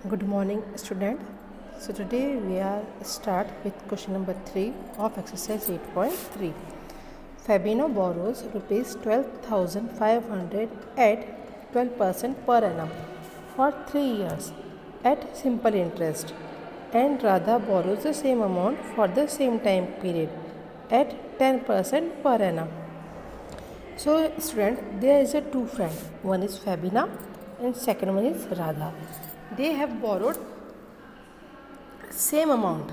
Good morning, student. So today we are start with question number 3 of exercise 8.3. Fabino borrows rupees 12,500 at 12% per annum for 3 years at simple interest, and Radha borrows the same amount for the same time period at 10% per annum. So student, there is a two friends. One is Fabina and second one is Radha. They have borrowed same amount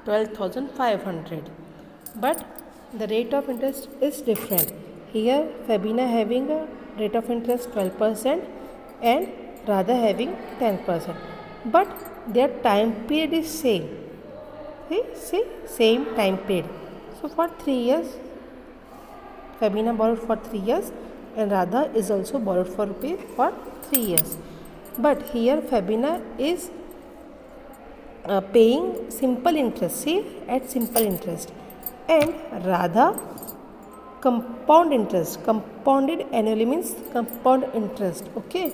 12,500, but the rate of interest is different. Here Fabina having a rate of interest 12% and Radha having 10%, but their time period is same. See, same time period. So for 3 years Fabina borrowed for 3 years and Radha is also borrowed for 3 years. But here Fabina is paying simple interest, see, at simple interest, and Radha compound interest. Compounded annually means compound interest. Okay,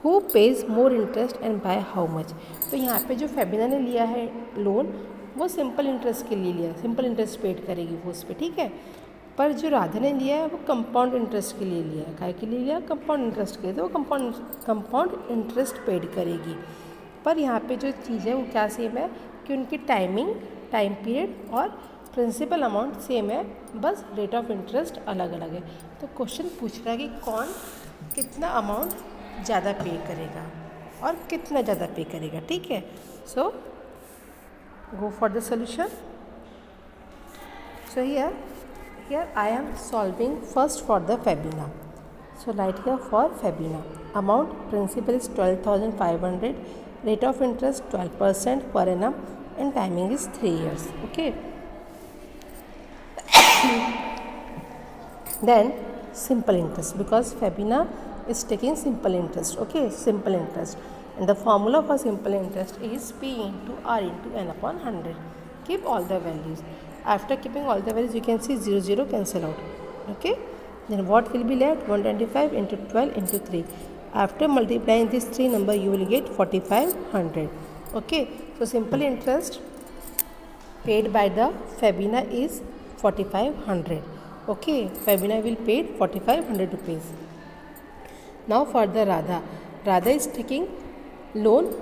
who pays more interest and by how much? तो यहाँ पे जो फेबिना ने लिया है loan वो simple interest के लिए लिया, सिंपल इंटरेस्ट पेड करेगी वो उस पर, ठीक है। पर जो राधा ने लिया है वो कंपाउंड इंटरेस्ट के लिए लिया है। काय के लिए लिया? कंपाउंड इंटरेस्ट के लिए, तो वो कंपाउंड इंटरेस्ट पेड करेगी। पर यहाँ पे जो चीज़ है वो क्या सेम है कि उनकी टाइमिंग, टाइम पीरियड और प्रिंसिपल अमाउंट सेम है, बस रेट ऑफ इंटरेस्ट अलग अलग है। तो क्वेश्चन पूछ रहा है कि कौन कितना अमाउंट ज़्यादा पे करेगा और कितना ज़्यादा पे करेगा, ठीक है। So go for the solution. So Here I am solving first for the Fabina. So write here for Fabina. Amount principal is 12,500. Rate of interest 12% per annum and timing is 3 years. Okay. Then simple interest, because Fabina is taking simple interest. Okay, simple interest. And the formula for simple interest is P into R into N upon 100. Keep all the values. After keeping all the values, you can see 0, 0 cancel out. Okay. Then what will be left? 125 into 12 into 3. After multiplying these three numbers, you will get 4,500. Okay. So simple interest paid by the Fabina is 4,500. Okay. Fabina will pay 4,500 rupees. Now for the Radha. Radha is taking loan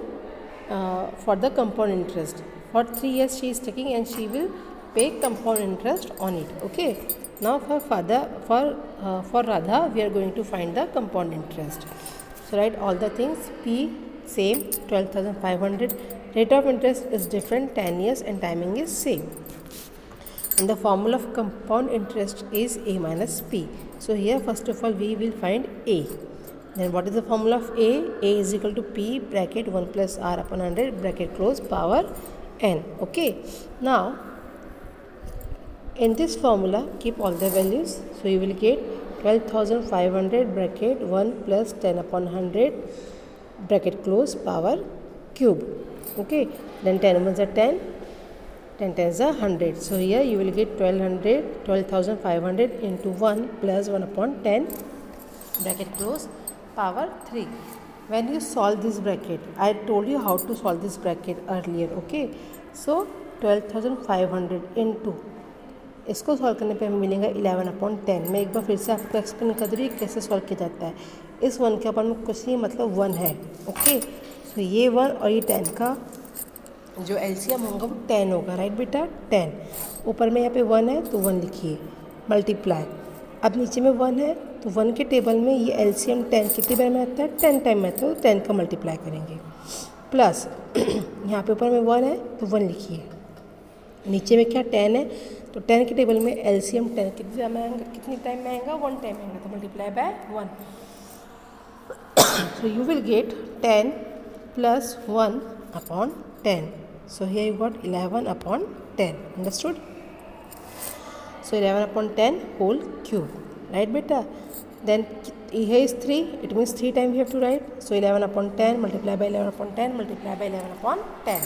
for the compound interest. For 3 years she is taking and she will pay compound interest on it. Okay. Now for Radha we are going to find the compound interest. So write all the things. P same 12,500. Rate of interest is different, 10 years, and timing is same. And the formula of compound interest is A minus P. So here first of all we will find A. Then what is the formula of A? A is equal to P bracket 1 plus R upon 100 bracket close power N. Okay. Now in this formula keep all the values. So you will get 12,500 bracket 1 plus 10 upon 100 bracket close power cube. Okay. Then 10 ones are 10. 10 tens are 100. So here you will get 12,500 into 1 plus 1 upon 10 bracket close power 3. When you solve this bracket, I told you how to solve this bracket earlier. Okay. So 12,500 into इसको solve करने पे हमें मिलेगा 11 upon 10। मैं एक बार फिर से आपको एक्सप्लेन कर रही हूँ कैसे सॉल्व किया जाता है। इस 1 के ऊपर में कुछ नहीं, मतलब 1 है। ओके। सो ये 1 और ये 10 का जो एलसीएम होगा वो 10 होगा, राइट बेटा, 10। ऊपर में यहाँ पे 1 है तो 1 लिखिए, मल्टीप्लाई। अब नीचे में 1 है तो 1 के टेबल में ये एलसीएम 10 कितनी बार में आता है? 10 टाइम में आता है, तो 10 का मल्टीप्लाई करेंगे। प्लस यहाँ पे ऊपर में 1 है तो 1 लिखिए, नीचे में क्या 10 है तो 10 के टेबल में एलसीएम 10 कितनी टाइम में आएगा? 1 टाइम में आएगा, तो multiply by 1। So you will get 10 plus 1 upon 10. So here you got 11 upon 10. Understood? So 11 upon 10 whole cube, right beta? Then here is 3, it means 3 times we have to write. So 11 upon 10 multiply by 11 upon 10 multiply by 11 upon 10.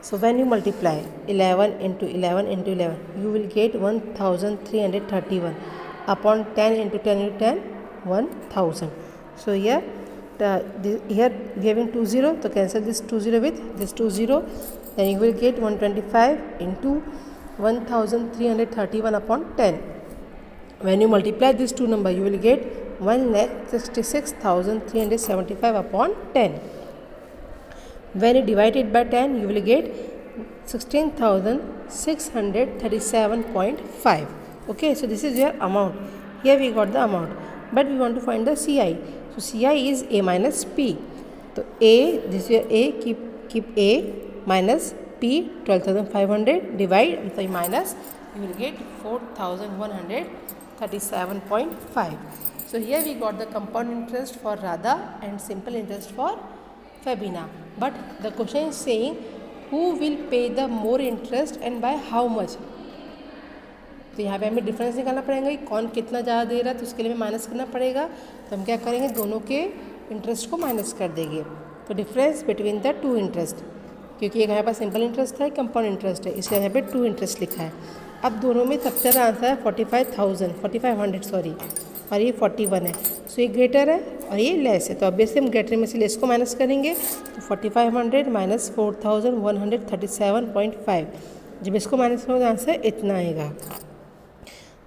So when you multiply 11 into 11 into 11, you will get 1331 upon 10 into 10 into 10, 1000. So here here we having 20, so cancel this 20 with this 20, then you will get 125 into 1331 upon 10. When you multiply these two numbers, you will get 1,66,375 upon 10. When you divide it by 10, you will get 16,637.5. Okay, so this is your amount. Here we got the amount, but we want to find the CI. So CI is A minus P. So A, this is your A, keep A minus P 12,500 divide minus, you will get 4,137.5. So here we got the compound interest for Radha and simple interest for Fabina. But the question is saying who will pay the more interest and by how much. तो यहाँ पे हमें difference निकालना पड़ेगा कि कौन कितना ज़्यादा दे रहा है, तो उसके लिए हमें माइनस करना पड़ेगा. तो हम क्या करेंगे, दोनों के इंटरेस्ट को माइनस कर देंगे. तो difference between the two interest, क्योंकि एक हमारे पास सिंपल इंटरेस्ट है, कंपाउंड इंटरेस्ट है, इसलिए यहाँ पे टू इंटरेस्ट लिखा है. अब दोनों में सबसे ज़्यादा आंसर है 4500 सॉरी, और ये 41 है. सो ये ग्रेटर है और ये लेस है, तो ऑब्वियसली हम ग्रेटर में से लेस को माइनस करेंगे. तो 4500 माइनस 4137.5, जब इसको माइनस करोगे तो आंसर इतना आएगा.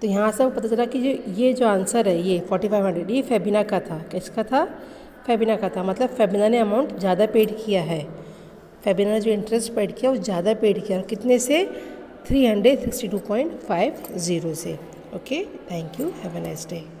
तो यहाँ से पता चला कि ये जो आंसर है ये 4500 ये फेबिना का था. किसका था? फेबिना का था. मतलब फेबिना ने अमाउंट ज़्यादा पेड किया है. फेबिना ने जो इंटरेस्ट पेड किया वो ज़्यादा पेड किया. कितने से? 362.50 से. Okay, thank you, have a nice day.